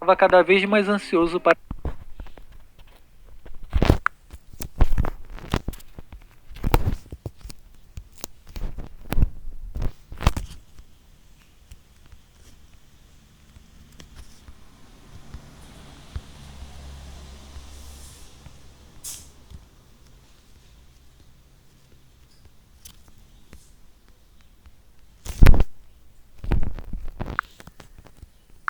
estava cada vez mais ansioso para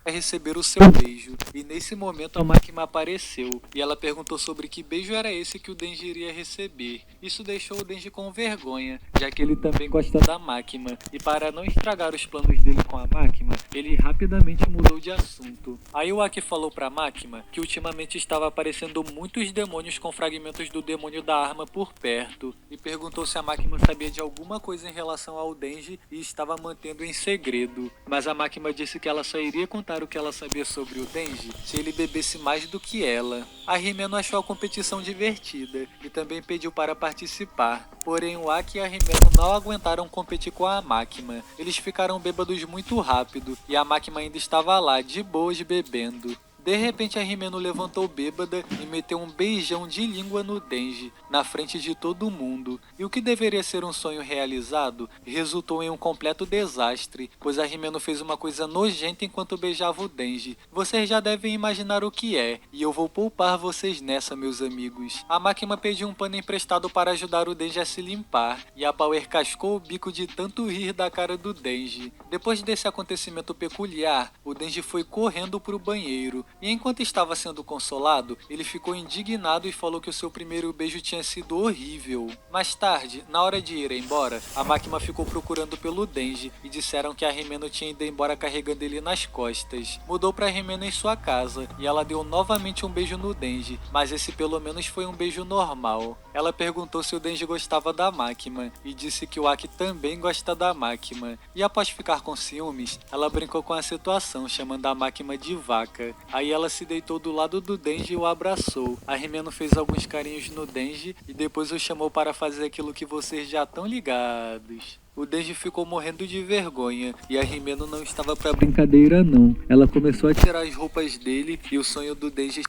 receber o seu beijo. E nesse momento a máquina apareceu, e ela perguntou sobre que beijo era esse que o Denji iria receber. Isso deixou o Denji com vergonha, já que ele também gosta da máquina, e para não estragar os planos dele com a máquina, ele rapidamente mudou de assunto. Aí o Aki falou pra máquina que ultimamente estava aparecendo muitos demônios com fragmentos do demônio da arma por perto, e perguntou se a máquina sabia de alguma coisa em relação ao Denji e estava mantendo em segredo. Mas a máquina disse que ela só iria contar o que ela sabia sobre o Denji se ele bebesse mais do que ela. A Himeno achou a competição divertida e também pediu para participar, porém o Aki e a Himeno não aguentaram competir com a máquina. Eles ficaram bêbados muito rápido e a máquina ainda estava lá, de boas, bebendo. De repente a Himeno levantou bêbada e meteu um beijão de língua no Denji, na frente de todo mundo. E o que deveria ser um sonho realizado, resultou em um completo desastre, pois a Himeno fez uma coisa nojenta enquanto beijava o Denji. Vocês já devem imaginar o que é, e eu vou poupar vocês nessa, meus amigos. A máquina pediu um pano emprestado para ajudar o Denji a se limpar, e a Power cascou o bico de tanto rir da cara do Denji. Depois desse acontecimento peculiar, o Denji foi correndo para o banheiro, e enquanto estava sendo consolado, ele ficou indignado e falou que o seu primeiro beijo tinha sido horrível. Mais tarde, na hora de ir embora, a máquina ficou procurando pelo Denji e disseram que a Himeno tinha ido embora carregando ele nas costas. Mudou pra Himeno em sua casa e ela deu novamente um beijo no Denji, mas esse pelo menos foi um beijo normal. Ela perguntou se o Denji gostava da máquina e disse que o Aki também gosta da máquina. E após ficar com ciúmes, ela brincou com a situação, chamando a máquina de vaca. Aí ela se deitou do lado do Denji e o abraçou. A Himeno fez alguns carinhos no Denji e depois o chamou para fazer aquilo que vocês já estão ligados. O Denji ficou morrendo de vergonha e a Himeno não estava pra brincadeira não. Ela começou a tirar as roupas dele e o sonho do Denji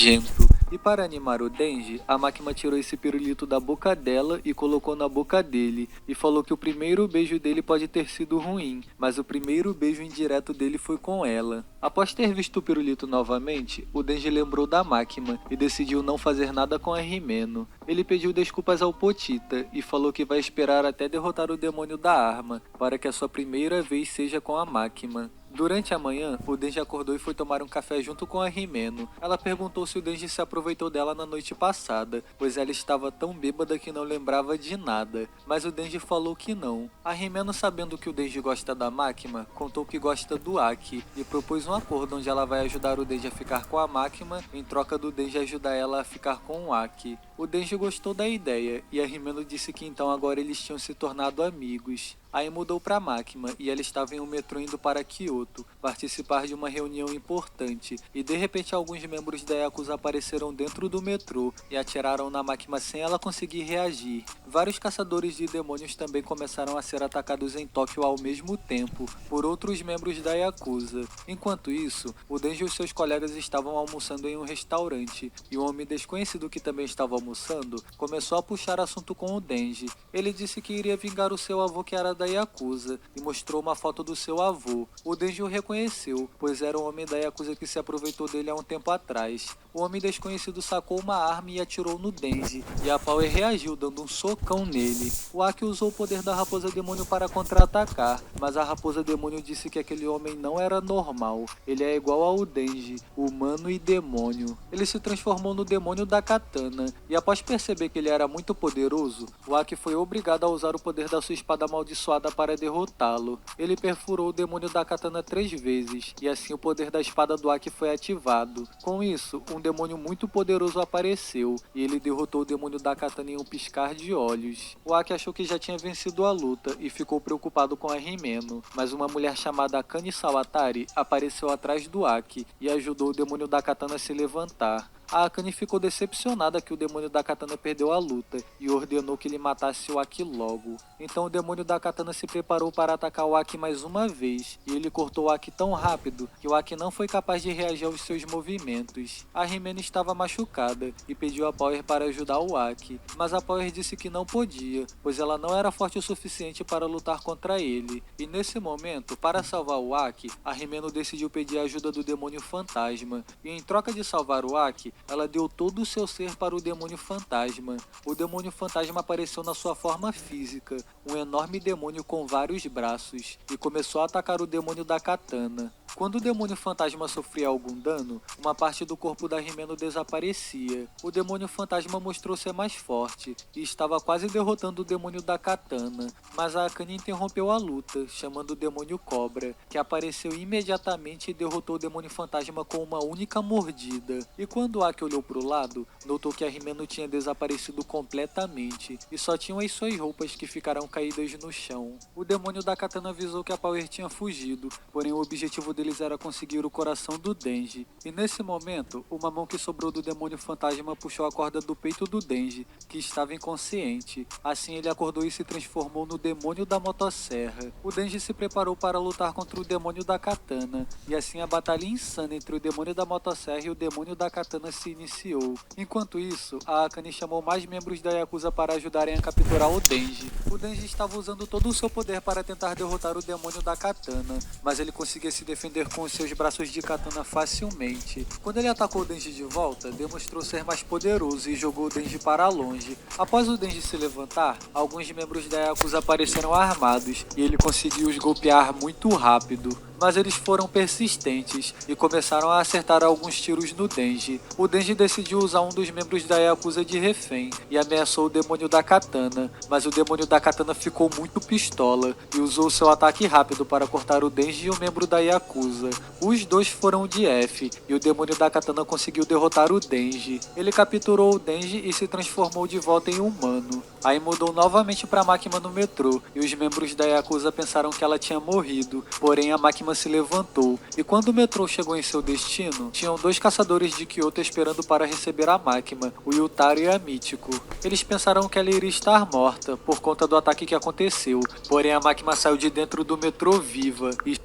nojento. E para animar o Denji, a máquina tirou esse pirulito da boca dela e colocou na boca dele, e falou que o primeiro beijo dele pode ter sido ruim, mas o primeiro beijo indireto dele foi com ela. Após ter visto o pirulito novamente, o Denji lembrou da máquina e decidiu não fazer nada com a Himeno. Ele pediu desculpas ao Potita e falou que vai esperar até derrotar o demônio da arma, para que a sua primeira vez seja com a máquina. Durante a manhã, o Denji acordou e foi tomar um café junto com a Himeno. Ela perguntou se o Denji se aproveitou dela na noite passada, pois ela estava tão bêbada que não lembrava de nada. Mas o Denji falou que não. A Himeno, sabendo que o Denji gosta da máquina, contou que gosta do Aki e propôs um acordo onde ela vai ajudar o Denji a ficar com a máquina em troca do Denji ajudar ela a ficar com o Aki. O Denji gostou da ideia e a Himeno disse que então agora eles tinham se tornado amigos. Aí mudou para Máquina e ela estava em um metrô indo para Kyoto, participar de uma reunião importante, e de repente alguns membros da Yakuza apareceram dentro do metrô e atiraram na Máquina sem ela conseguir reagir. Vários caçadores de demônios também começaram a ser atacados em Tóquio ao mesmo tempo, por outros membros da Yakuza. Enquanto isso, o Denji e os seus colegas estavam almoçando em um restaurante, e um homem desconhecido que também estava almoçando começou a puxar assunto com o Denji. Ele disse que iria vingar o seu avô que era da da Yakuza e mostrou uma foto do seu avô. O Denji o reconheceu, pois era o homem da Yakuza que se aproveitou dele há um tempo atrás. O homem desconhecido sacou uma arma e atirou no Denji, e a Power reagiu dando um socão nele. O Aki usou o poder da Raposa Demônio para contra-atacar, mas a Raposa Demônio disse que aquele homem não era normal. Ele é igual ao Denji, humano e demônio. Ele se transformou no demônio da katana, e após perceber que ele era muito poderoso, o Aki foi obrigado a usar o poder da sua espada amaldiçoada para derrotá-lo. Ele perfurou o demônio da katana 3 vezes, e assim o poder da espada do Aki foi ativado. Com isso, um demônio muito poderoso apareceu, e ele derrotou o demônio da katana em um piscar de olhos. O Aki achou que já tinha vencido a luta, e ficou preocupado com a Himeno, mas uma mulher chamada Akane Sawatari apareceu atrás do Aki, e ajudou o demônio da katana a se levantar. A Akane ficou decepcionada que o demônio da katana perdeu a luta e ordenou que ele matasse o Aki logo. Então o demônio da katana se preparou para atacar o Aki mais uma vez, e ele cortou o Aki tão rápido que o Aki não foi capaz de reagir aos seus movimentos. A Himeno estava machucada e pediu a Power para ajudar o Aki, mas a Power disse que não podia, pois ela não era forte o suficiente para lutar contra ele. E nesse momento, para salvar o Aki, a Himeno decidiu pedir a ajuda do demônio fantasma, e em troca de salvar o Aki, ela deu todo o seu ser para o demônio fantasma. O demônio fantasma apareceu na sua forma física, um enorme demônio com vários braços, e começou a atacar o demônio da katana. Quando o demônio fantasma sofria algum dano, uma parte do corpo da Himeno desaparecia. O demônio fantasma mostrou ser mais forte, e estava quase derrotando o demônio da katana, mas a Akane interrompeu a luta, chamando o demônio cobra, que apareceu imediatamente e derrotou o demônio fantasma com uma única mordida. E quando o Aki olhou para o lado, notou que a Himeno tinha desaparecido completamente, e só tinham as suas roupas que ficaram caídas no chão. O demônio da katana avisou que a Power tinha fugido, porém o objetivo deles era conseguir o coração do Denji. E nesse momento, uma mão que sobrou do demônio fantasma puxou a corda do peito do Denji, que estava inconsciente. Assim ele acordou e se transformou no demônio da motosserra. O Denji se preparou para lutar contra o demônio da katana, e assim a batalha insana entre o demônio da motosserra e o demônio da katana se iniciou. Enquanto isso, a Akane chamou mais membros da Yakuza para ajudarem a capturar o Denji. O Denji estava usando todo o seu poder para tentar derrotar o demônio da katana, mas ele conseguia se defender com os seus braços de katana facilmente. Quando ele atacou o Denji de volta, demonstrou ser mais poderoso e jogou o Denji para longe. Após o Denji se levantar, alguns membros da Yakuza apareceram armados, e ele conseguiu os golpear muito rápido. Mas eles foram persistentes e começaram a acertar alguns tiros no Denji. O Denji decidiu usar um dos membros da Yakuza de refém e ameaçou o demônio da katana, mas o demônio da katana ficou muito pistola e usou seu ataque rápido para cortar o Denji e o membro da Yakuza. Os dois foram de F e o demônio da katana conseguiu derrotar o Denji. Ele capturou o Denji e se transformou de volta em humano. Aí mudou novamente para a Makima no metrô e os membros da Yakuza pensaram que ela tinha morrido, porém a Makima se levantou, e quando o metrô chegou em seu destino, tinham 2 caçadores de Kyoto esperando para receber a Makima, o Yutaro e a Michiko. Eles pensaram que ela iria estar morta, por conta do ataque que aconteceu, porém a Makima saiu de dentro do metrô viva e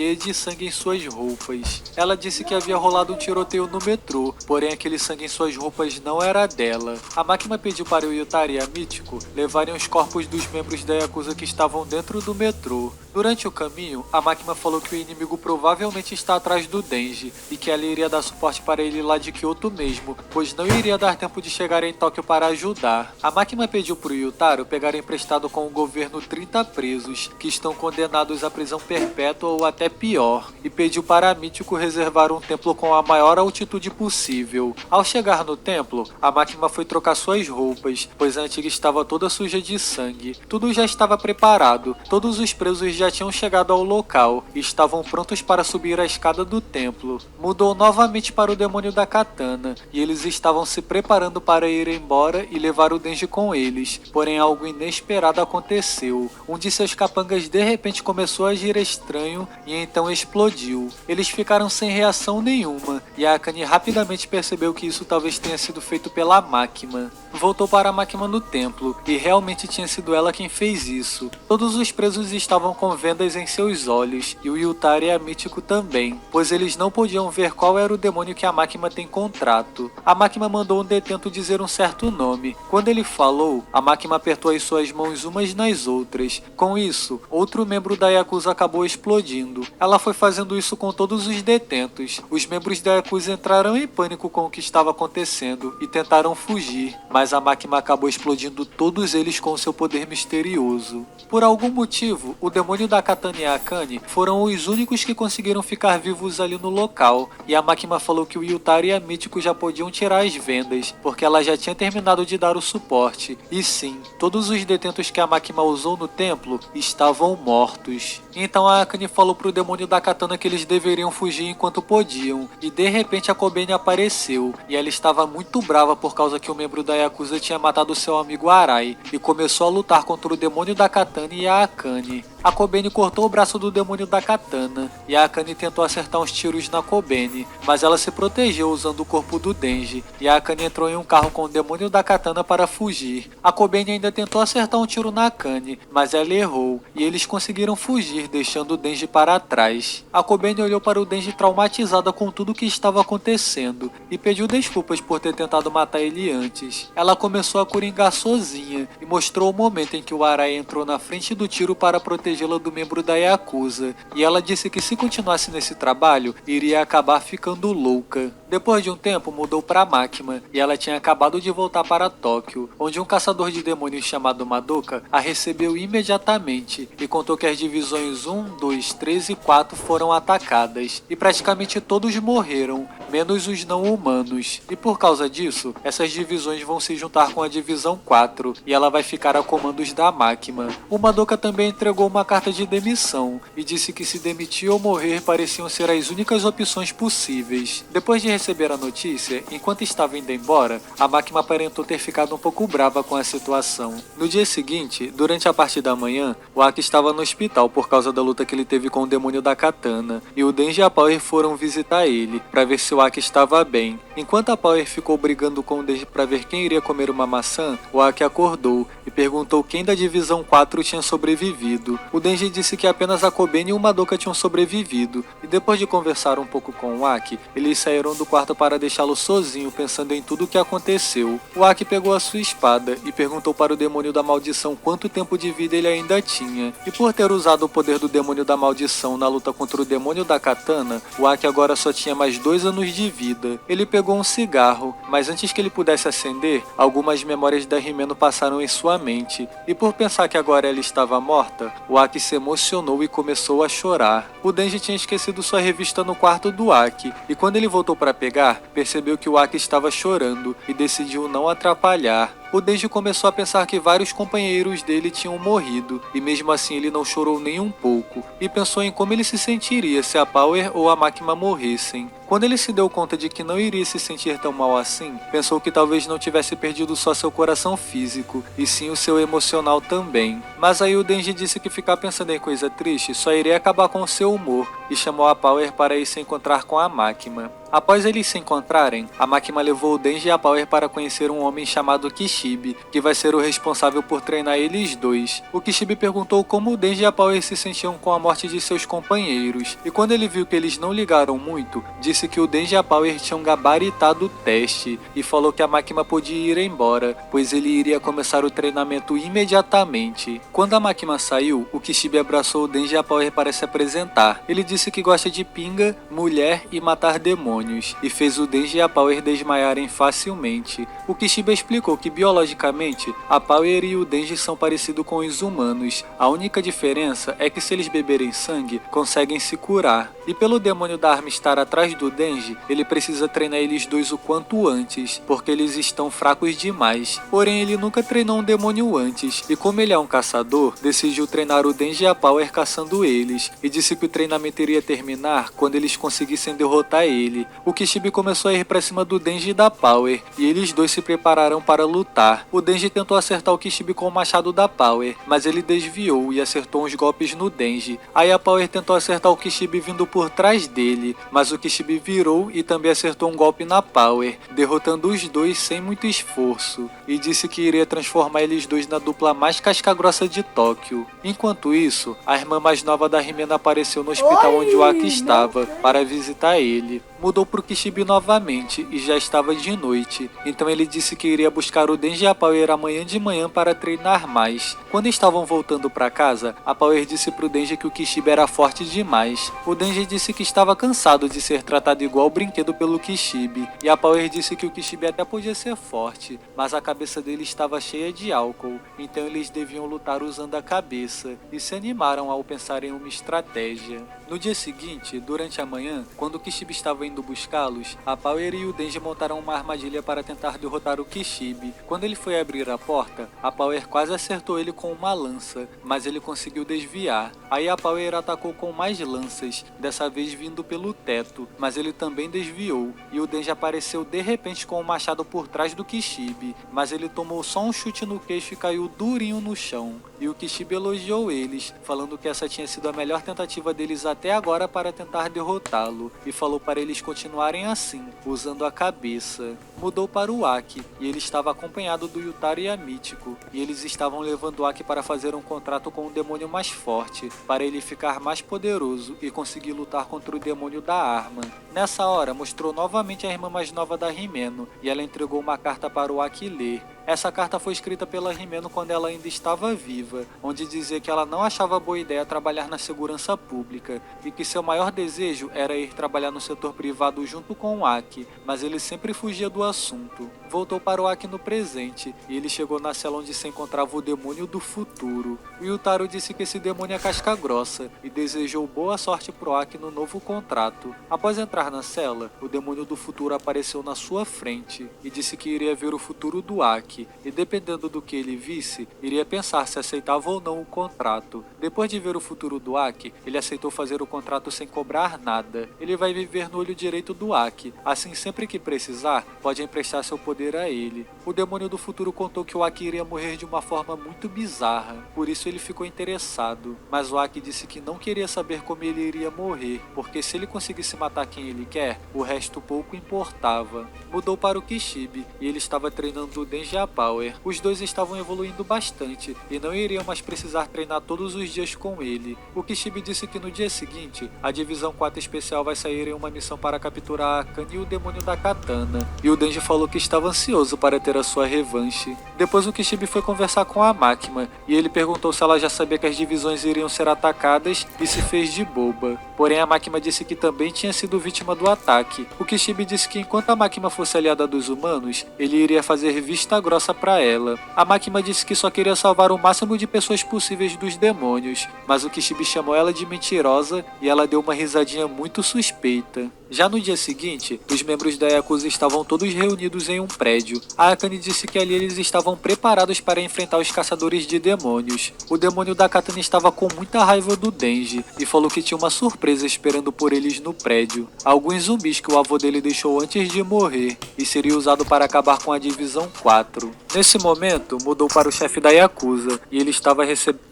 cheia de sangue em suas roupas. Ela disse que havia rolado um tiroteio no metrô, porém aquele sangue em suas roupas não era dela. A Makima pediu para o Yutari e a Michiko levarem os corpos dos membros da Yakuza que estavam dentro do metrô. Durante o caminho, a Makima falou que o inimigo provavelmente está atrás do Denji e que ela iria dar suporte para ele lá de Kyoto mesmo, pois não iria dar tempo de chegar em Tóquio para ajudar. A Makima pediu para o Yutaro pegar emprestado com o governo 30 presos, que estão condenados à prisão perpétua ou até até pior e pediu para Mítico reservar um templo com a maior altitude possível. Ao chegar no templo, a Makima foi trocar suas roupas, pois a antiga estava toda suja de sangue. Tudo já estava preparado, todos os presos já tinham chegado ao local e estavam prontos para subir a escada do templo. Mudou novamente para o demônio da katana e eles estavam se preparando para ir embora e levar o Denji com eles, porém algo inesperado aconteceu. Um de seus capangas de repente começou a agir estranho e então explodiu. Eles ficaram sem reação nenhuma e a Akane rapidamente percebeu que isso talvez tenha sido feito pela Makima. Voltou para a Makima no templo e realmente tinha sido ela quem fez isso. Todos os presos estavam com vendas em seus olhos e o Yutari e a Mítico também, pois eles não podiam ver qual era o demônio que a Makima tem contrato. A Makima mandou um detento dizer um certo nome. Quando ele falou, a Makima apertou as suas mãos umas nas outras. Com isso, outro membro da Yakuza acabou explodindo. Ela foi fazendo isso com todos os detentos. Os membros da Yakuza entraram em pânico com o que estava acontecendo e tentaram fugir, mas a Makima acabou explodindo todos eles com seu poder misterioso. Por algum motivo, o demônio da katana e a Akane foram os únicos que conseguiram ficar vivos ali no local, e a Makima falou que o Yutari e a Mítico já podiam tirar as vendas, porque ela já tinha terminado de dar o suporte. E sim, todos os detentos que a Makima usou no templo estavam mortos. Então a Akane falou pro demônio da katana que eles deveriam fugir enquanto podiam, e de repente a Kobeni apareceu, e ela estava muito brava por causa que o membro da Yakuza tinha matado seu amigo Arai, e começou a lutar contra o demônio da katana e a Akane. A Kobeni cortou o braço do demônio da katana, e a Akane tentou acertar uns tiros na Kobeni, mas ela se protegeu usando o corpo do Denji, e a Akane entrou em um carro com o demônio da katana para fugir. A Kobeni ainda tentou acertar um tiro na Akane, mas ela errou, e eles conseguiram fugir, deixando o Denji para trás. A Kobeni olhou para o Denji traumatizada com tudo o que estava acontecendo, e pediu desculpas por ter tentado matar ele antes. Ela começou a coringar sozinha, e mostrou o momento em que o Arai entrou na frente do tiro para protegê-la do membro da Yakuza, e ela disse que se continuasse nesse trabalho, iria acabar ficando louca. Depois de um tempo, mudou para Makima, e ela tinha acabado de voltar para Tóquio, onde um caçador de demônios chamado Madoka a recebeu imediatamente, e contou que as divisões 1, 2, 3 e 4 foram atacadas, e praticamente todos morreram, menos os não-humanos, e por causa disso, essas divisões vão se juntar com a divisão 4, e ela vai ficar a comandos da Makima. O Madoka também entregou uma carta de demissão, e disse que se demitir ou morrer pareciam ser as únicas opções possíveis. Depois de receber a notícia, enquanto estava indo embora, a Makima aparentou ter ficado um pouco brava com a situação. No dia seguinte, durante a parte da manhã, o Aki estava no hospital por causa da luta que ele teve com o demônio da katana, e o Denji e a Power foram visitar ele, para ver se o Aki estava bem. Enquanto a Power ficou brigando com o Denji para ver quem iria comer uma maçã, o Aki acordou e perguntou quem da divisão 4 tinha sobrevivido. O Denji disse que apenas a Kobeni e o Madoka tinham sobrevivido, e depois de conversar um pouco com o Aki, eles saíram do quarto para deixá-lo sozinho, pensando em tudo o que aconteceu. O Aki pegou a sua espada e perguntou para o demônio da maldição quanto tempo de vida ele ainda tinha, e por ter usado o poder do demônio da maldição na luta contra o demônio da katana, o Aki agora só tinha mais 2 anos de vida. Ele pegou um cigarro, mas antes que ele pudesse acender, algumas memórias da Himeno passaram em sua mente, e por pensar que agora ela estava morta, o Aki se emocionou e começou a chorar. O Denji tinha esquecido sua revista no quarto do Aki, e quando ele voltou para pegar, percebeu que o Aki estava chorando e decidiu não atrapalhar. O Denji começou a pensar que vários companheiros dele tinham morrido, e mesmo assim ele não chorou nem um pouco, e pensou em como ele se sentiria se a Power ou a Makima morressem. Quando ele se deu conta de que não iria se sentir tão mal assim, pensou que talvez não tivesse perdido só seu coração físico, e sim o seu emocional também. Mas aí o Denji disse que ficar pensando em coisa triste só iria acabar com o seu humor, e chamou a Power para ir se encontrar com a Makima. Após eles se encontrarem, a Makima levou o Denji e a Power para conhecer um homem chamado Kishibe, que vai ser o responsável por treinar eles dois. O Kishibe perguntou como o Denji e a Power se sentiam com a morte de seus companheiros, e quando ele viu que eles não ligaram muito, disse que o Denji e a Power tinham gabaritado o teste, e falou que a Makima podia ir embora, pois ele iria começar o treinamento imediatamente. Quando a Makima saiu, o Kishibe abraçou o Denji e a Power para se apresentar. Ele disse que gosta de pinga, mulher e matar demônios. demônios e fez o Denji e a Power desmaiarem facilmente. O Kishibe explicou que biologicamente a Power e o Denji são parecidos com os humanos. A única diferença é que se eles beberem sangue, conseguem se curar. E pelo demônio da arma estar atrás do Denji, ele precisa treinar eles dois o quanto antes, porque eles estão fracos demais. Porém, ele nunca treinou um demônio antes, e como ele é um caçador, decidiu treinar o Denji e a Power caçando eles, e disse que o treinamento iria terminar quando eles conseguissem derrotar ele. O Kishibe começou a ir para cima do Denji e da Power, e eles dois se prepararam para lutar. O Denji tentou acertar o Kishibe com o machado da Power, mas ele desviou e acertou uns golpes no Denji. Aí a Power tentou acertar o Kishibe vindo por trás dele, mas o Kishibe virou e também acertou um golpe na Power, derrotando os dois sem muito esforço, e disse que iria transformar eles dois na dupla mais casca-grossa de Tóquio. Enquanto isso, a irmã mais nova da Himeno apareceu no hospital onde o Aki estava para visitar ele. Mudou pro Kishibe novamente e já estava de noite, então ele disse que iria buscar o Denji e a Power amanhã de manhã para treinar mais. Quando estavam voltando para casa, a Power disse pro Denji que o Kishibe era forte demais. O Denji disse que estava cansado de ser tratado igual brinquedo pelo Kishibe, e a Power disse que o Kishibe até podia ser forte, mas a cabeça dele estava cheia de álcool, então eles deviam lutar usando a cabeça, e se animaram ao pensar em uma estratégia. No dia seguinte, durante a manhã, quando o Kishibe estava indo buscá-los, a Power e o Denji montaram uma armadilha para tentar derrotar o Kishibe. Quando ele foi abrir a porta, a Power quase acertou ele com uma lança, mas ele conseguiu desviar. Aí a Power atacou com mais lanças, dessa vez vindo pelo teto, mas ele também desviou, e o Denji apareceu de repente com o machado por trás do Kishibe, mas ele tomou só um chute no queixo e caiu durinho no chão. E o Kishibe elogiou eles, falando que essa tinha sido a melhor tentativa deles até agora para tentar derrotá-lo, e falou para eles continuarem assim, usando a cabeça. Mudou para o Aki, e ele estava acompanhado do Yutaro e a Mítico, e eles estavam levando o Aki para fazer um contrato com um demônio mais forte, para ele ficar mais poderoso e conseguir lutar contra o demônio da arma. Nessa hora, mostrou novamente a irmã mais nova da Himeno, e ela entregou uma carta para o Aki ler. Essa carta foi escrita pela Himeno quando ela ainda estava viva, onde dizia que ela não achava boa ideia trabalhar na segurança pública, e que seu maior desejo era ir trabalhar no setor privado junto com o Aki, mas ele sempre fugia do assunto. Voltou para o Aki no presente, e ele chegou na cela onde se encontrava o demônio do futuro. O Yutaro disse que esse demônio é casca grossa, e desejou boa sorte pro Aki no novo contrato. Após entrar na cela, o demônio do futuro apareceu na sua frente, e disse que iria ver o futuro do Aki, e dependendo do que ele visse, iria pensar se aceitava ou não o contrato. Depois de ver o futuro do Aki, ele aceitou fazer o contrato sem cobrar nada. Ele vai viver no olho direito do Aki, assim sempre que precisar, pode emprestar seu poder a ele. O demônio do futuro contou que o Aki iria morrer de uma forma muito bizarra, por isso ele ficou interessado, mas o Aki disse que não queria saber como ele iria morrer, porque se ele conseguisse matar quem ele quer, o resto pouco importava. Mudou para o Kishibe, e ele estava treinando o Denji e a Power. Os dois estavam evoluindo bastante, e não iriam mais precisar treinar todos os dias com ele. O Kishibe disse que no dia seguinte, a Divisão 4 Especial vai sair em uma missão para capturar a Akane e o demônio da katana, e o Denji falou que estava ansioso para ter a sua revanche. Depois o Kishibe foi conversar com a Makima, e ele perguntou se ela já sabia que as divisões iriam ser atacadas e se fez de boba. Porém a Makima disse que também tinha sido vítima do ataque. O Kishibe disse que enquanto a Makima fosse aliada dos humanos, ele iria fazer vista grossa para ela. A Makima disse que só queria salvar o máximo de pessoas possíveis dos demônios, mas o Kishibe chamou ela de mentirosa e ela deu uma risadinha muito suspeita. Já no dia seguinte, os membros da Yakuza estavam todos reunidos em um prédio. A Akane disse que ali eles estavam preparados para enfrentar os caçadores de demônios. O demônio da katana estava com muita raiva do Denji e falou que tinha uma surpresa esperando por eles no prédio. Alguns zumbis que o avô dele deixou antes de morrer e seria usado para acabar com a Divisão 4. Nesse momento, mudou para o chefe da Yakuza e ele estava recebendo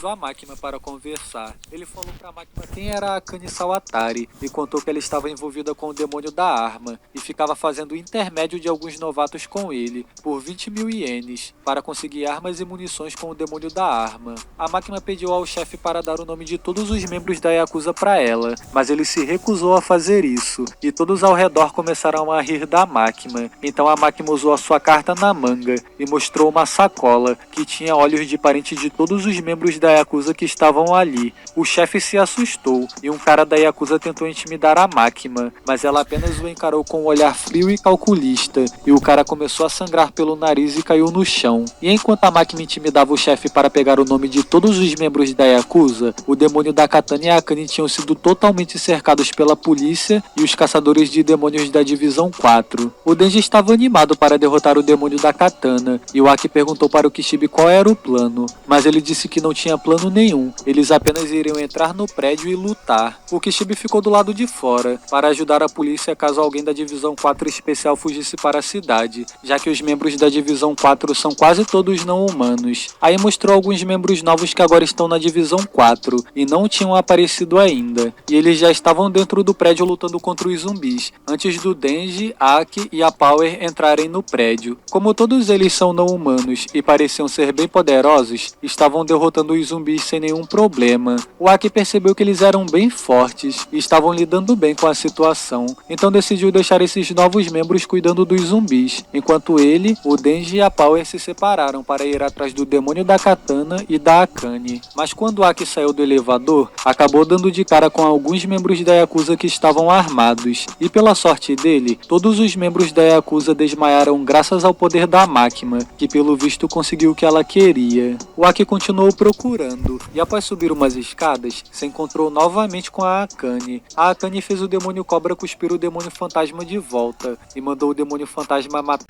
a Makima para conversar. Ele falou para a Makima quem era a Akane Sawatari e contou que ela estava envolvida com o demônio da arma e ficava fazendo o intermédio de alguns novatos com ele por 20.000 ienes para conseguir armas e munições com o demônio da arma. A Makima pediu ao chefe para dar o nome de todos os membros da Yakuza para ela, mas ele se recusou a fazer isso e todos ao redor começaram a rir da Makima. Então a Makima usou a sua carta na manga e mostrou uma sacola que tinha olhos de parente de todos os membros da Yakuza que estavam ali. O chefe se assustou e um cara da Yakuza tentou intimidar a Makima, mas ela apenas o encarou com um olhar frio e calculista, e o cara começou a sangrar pelo nariz e caiu no chão. E enquanto a Makima intimidava o chefe para pegar o nome de todos os membros da Yakuza, o demônio da Katana e a Akane tinham sido totalmente cercados pela polícia e os caçadores de demônios da Divisão 4. O Denji estava animado para derrotar o demônio da Katana, e o Aki perguntou para o Kishibe qual era o plano, mas ele disse que não tinha plano nenhum, eles apenas iriam entrar no prédio e lutar. O Kishibe ficou do lado de fora, para ajudar a polícia caso alguém da Divisão 4 especial fugisse para a cidade, já que os membros da Divisão 4 são quase todos não humanos. Aí mostrou alguns membros novos que agora estão na Divisão 4, e não tinham aparecido ainda, e eles já estavam dentro do prédio lutando contra os zumbis, antes do Denji, Aki e a Power entrarem no prédio. Como todos eles são não humanos e pareciam ser bem poderosos, estavam derrotando os zumbis sem nenhum problema. O Aki percebeu que eles eram bem fortes e estavam lidando bem com a situação, então decidiu deixar esses novos membros cuidando dos zumbis, enquanto ele, o Denji e a Power se separaram para ir atrás do demônio da Katana e da Akane. Mas quando o Aki saiu do elevador, acabou dando de cara com alguns membros da Yakuza que estavam armados, e pela sorte dele, todos os membros da Yakuza desmaiaram graças ao poder da Makima, que pelo visto conseguiu o que ela queria. O Aki continuou procurando, e após subir umas escadas, se encontrou novamente com a Akane. A Akane fez o demônio cobra cuspir o demônio fantasma de volta, e mandou o demônio fantasma matar.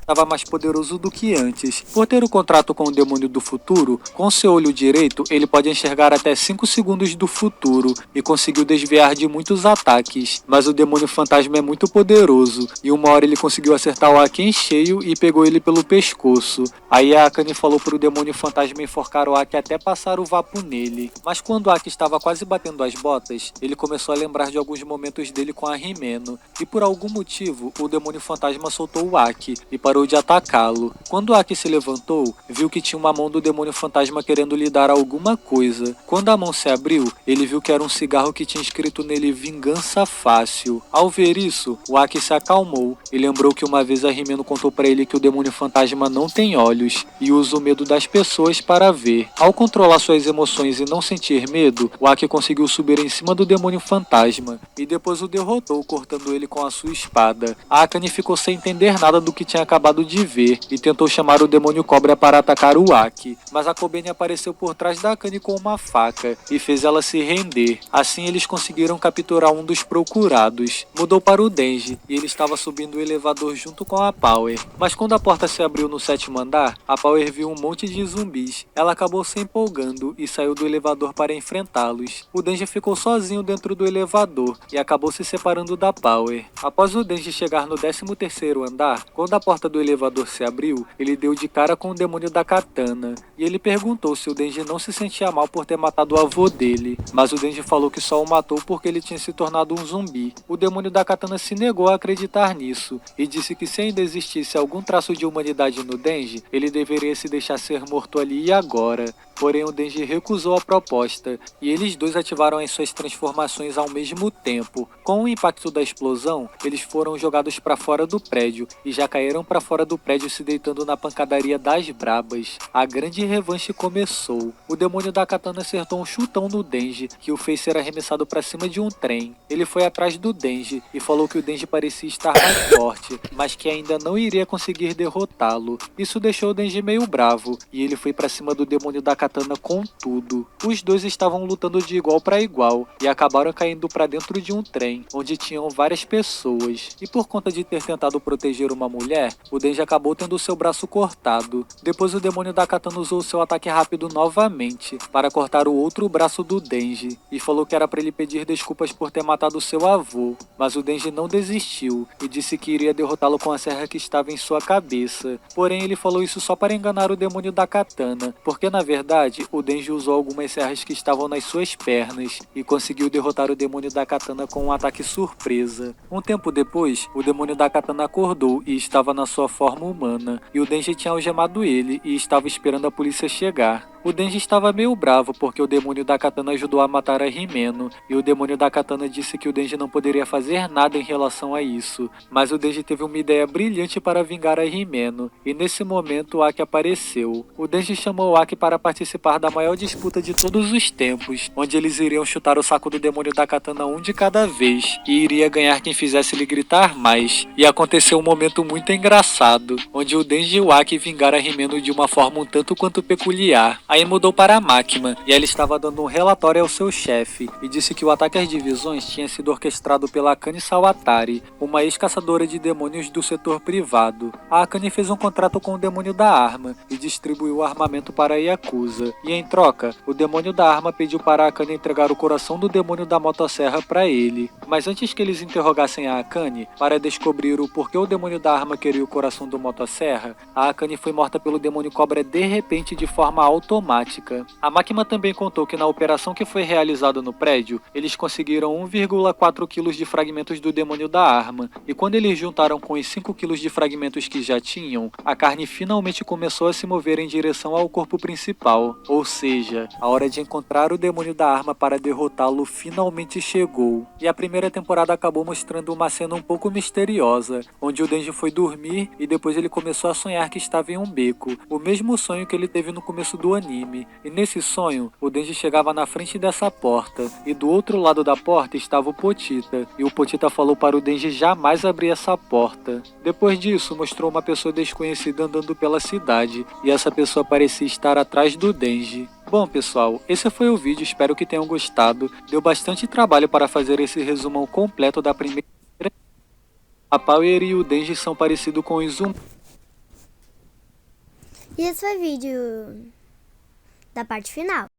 Estava mais poderoso do que antes. Por ter o contrato com o demônio do futuro, com seu olho direito, ele pode enxergar até 5 segundos do futuro e conseguiu desviar de muitos ataques. Mas o demônio fantasma é muito poderoso, e uma hora ele conseguiu acertar o Aki em cheio e pegou ele pelo pescoço. Aí a Akane falou para o demônio fantasma enforcar o Aki até passar o vapo nele. Mas quando o Aki estava quase batendo as botas, ele começou a lembrar de alguns momentos dele com a Himeno, e por algum motivo, o demônio fantasma soltou o Aki e parou de atacá-lo. Quando o Aki se levantou, viu que tinha uma mão do demônio fantasma querendo lhe dar alguma coisa. Quando a mão se abriu, ele viu que era um cigarro que tinha escrito nele Vingança Fácil. Ao ver isso, o Aki se acalmou e lembrou que uma vez a Himeno contou para ele que o demônio fantasma não tem olhos e usa o medo das pessoas para ver. Ao controlar suas emoções e não sentir medo, o Aki conseguiu subir em cima do demônio fantasma e depois o derrotou, cortando ele com a sua espada. A Akane ficou sem entender nada do que tinha acabado de ver e tentou chamar o demônio cobra para atacar o Aki, mas a Kobeni apareceu por trás da Akane com uma faca e fez ela se render. Assim eles conseguiram capturar um dos procurados. Mudou para o Denji e ele estava subindo o elevador junto com a Power, mas quando a porta se abriu no 7º andar, a Power viu um monte de zumbis. Ela acabou se empolgando e saiu do elevador para enfrentá-los. O Denji ficou sozinho dentro do elevador e acabou se separando da Power. Após o Denji chegar no 13º andar, quando a porta do elevador se abriu, ele deu de cara com o demônio da Katana, e ele perguntou se o Denji não se sentia mal por ter matado o avô dele, mas o Denji falou que só o matou porque ele tinha se tornado um zumbi. O demônio da Katana se negou a acreditar nisso, e disse que se ainda existisse algum traço de humanidade no Denji, ele deveria se deixar ser morto ali e agora. Porém o Denji recusou a proposta, e eles dois ativaram as suas transformações ao mesmo tempo. Com o impacto da explosão, eles foram jogados para fora do prédio, e já caíram para fora do prédio se deitando na pancadaria das brabas. A grande revanche começou. O demônio da Katana acertou um chutão no Denji, que o fez ser arremessado para cima de um trem. Ele foi atrás do Denji, e falou que o Denji parecia estar mais forte, mas que ainda não iria conseguir derrotá-lo. Isso deixou o Denji meio bravo, e ele foi para cima do demônio da Katana com tudo. Os dois estavam lutando de igual para igual e acabaram caindo para dentro de um trem, onde tinham várias pessoas. E por conta de ter tentado proteger uma mulher, o Denji acabou tendo seu braço cortado. Depois o demônio da Katana usou seu ataque rápido novamente para cortar o outro braço do Denji e falou que era para ele pedir desculpas por ter matado seu avô, mas o Denji não desistiu e disse que iria derrotá-lo com a serra que estava em sua cabeça. Porém ele falou isso só para enganar o demônio da Katana, porque na verdade o Denji usou algumas serras que estavam nas suas pernas e conseguiu derrotar o demônio da Katana com um ataque surpresa. Um tempo depois, o demônio da Katana acordou e estava na sua forma humana, e o Denji tinha algemado ele e estava esperando a polícia chegar. O Denji estava meio bravo porque o demônio da katana ajudou a matar a Himeno, e o demônio da katana disse que o Denji não poderia fazer nada em relação a isso. Mas o Denji teve uma ideia brilhante para vingar a Himeno, e nesse momento o Aki apareceu. O Denji chamou o Aki para participar da maior disputa de todos os tempos, onde eles iriam chutar o saco do demônio da katana um de cada vez, e iria ganhar quem fizesse ele gritar mais. E aconteceu um momento muito engraçado, onde o Denji e o Aki vingaram a Himeno de uma forma um tanto quanto peculiar. Aí mudou para a Makima, e ela estava dando um relatório ao seu chefe, e disse que o ataque às divisões tinha sido orquestrado pela Akane Sawatari, uma ex-caçadora de demônios do setor privado. A Akane fez um contrato com o demônio da arma, e distribuiu o armamento para a Yakuza, e em troca, o demônio da arma pediu para a Akane entregar o coração do demônio da motosserra para ele. Mas antes que eles interrogassem a Akane, para descobrir o porquê o demônio da arma queria o coração do motosserra, a Akane foi morta pelo demônio cobra de repente de forma automática. A Makima também contou que na operação que foi realizada no prédio, eles conseguiram 1,4 kg de fragmentos do demônio da arma, e quando eles juntaram com os 5 kg de fragmentos que já tinham, a carne finalmente começou a se mover em direção ao corpo principal. Ou seja, a hora de encontrar o demônio da arma para derrotá-lo finalmente chegou. E a primeira temporada acabou mostrando uma cena um pouco misteriosa, onde o Denji foi dormir e depois ele começou a sonhar que estava em um beco, o mesmo sonho que ele teve no começo do anime. E nesse sonho, o Denji chegava na frente dessa porta, e do outro lado da porta estava o Potita, e o Potita falou para o Denji jamais abrir essa porta. Depois disso, mostrou uma pessoa desconhecida andando pela cidade, e essa pessoa parecia estar atrás do Denji. Bom pessoal, esse foi o vídeo, espero que tenham gostado. Deu bastante trabalho para fazer esse resumão completo da primeira. A Power e o Denji são parecidos com os zumbis. E esse foi o vídeo da parte final.